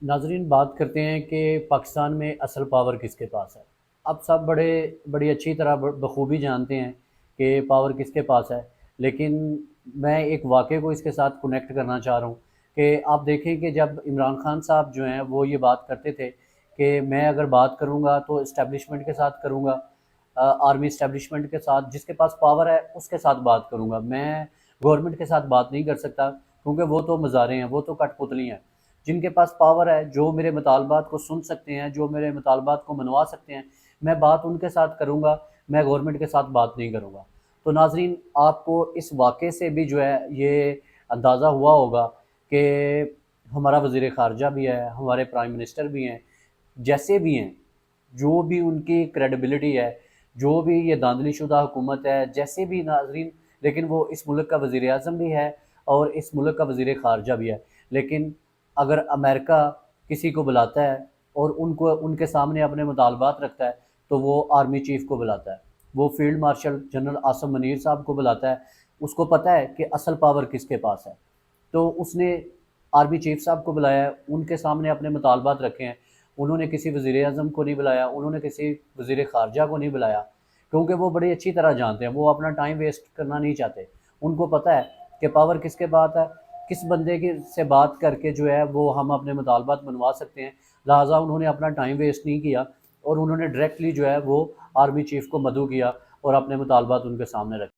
ناظرین، بات کرتے ہیں کہ پاکستان میں اصل پاور کس کے پاس ہے۔ اب سب بڑی اچھی طرح بخوبی جانتے ہیں کہ پاور کس کے پاس ہے، لیکن میں ایک واقعے کو اس کے ساتھ کنیکٹ کرنا چاہ رہا ہوں کہ آپ دیکھیں کہ جب عمران خان صاحب جو ہیں وہ یہ بات کرتے تھے کہ میں اگر بات کروں گا تو اسٹیبلشمنٹ کے ساتھ کروں گا، آرمی اسٹیبلشمنٹ کے ساتھ، جس کے پاس پاور ہے اس کے ساتھ بات کروں گا، میں گورنمنٹ کے ساتھ بات نہیں کر سکتا کیونکہ وہ تو مظاہرے ہیں، وہ تو کٹ پتلی ہیں۔ جن کے پاس پاور ہے، جو میرے مطالبات کو سن سکتے ہیں، جو میرے مطالبات کو منوا سکتے ہیں، میں بات ان کے ساتھ کروں گا، میں گورنمنٹ کے ساتھ بات نہیں کروں گا۔ تو ناظرین، آپ کو اس واقعے سے بھی جو ہے یہ اندازہ ہوا ہوگا کہ ہمارا وزیر خارجہ بھی ہے، ہمارے پرائم منسٹر بھی ہیں، جیسے بھی ہیں، جو بھی ان کی کریڈیبلٹی ہے، جو بھی یہ دھاندلی شدہ حکومت ہے، جیسے بھی ناظرین، لیکن وہ اس ملک کا وزیر اعظم بھی ہے اور اس ملک کا وزیر خارجہ بھی ہے۔ لیکن اگر امریکہ کسی کو بلاتا ہے اور ان کے سامنے اپنے مطالبات رکھتا ہے تو وہ آرمی چیف کو بلاتا ہے، وہ field marshal general Asim Munir صاحب کو بلاتا ہے۔ اس کو پتہ ہے کہ اصل پاور کس کے پاس ہے، تو اس نے آرمی چیف صاحب کو بلایا ہے، ان کے سامنے اپنے مطالبات رکھے ہیں۔ انہوں نے کسی وزیر اعظم کو نہیں بلایا، انہوں نے کسی وزیر خارجہ کو نہیں بلایا، کیونکہ وہ بڑی اچھی طرح جانتے ہیں، وہ اپنا ٹائم ویسٹ کرنا نہیں چاہتے۔ ان کو پتہ ہے کہ پاور کس کے پاس ہے، کس بندے کی سے بات کر کے جو ہے وہ ہم اپنے مطالبات منوا سکتے ہیں۔ لہٰذا انہوں نے اپنا ٹائم ویسٹ نہیں کیا اور انہوں نے ڈائریکٹلی جو ہے وہ آرمی چیف کو مدعو کیا اور اپنے مطالبات ان کے سامنے رکھے۔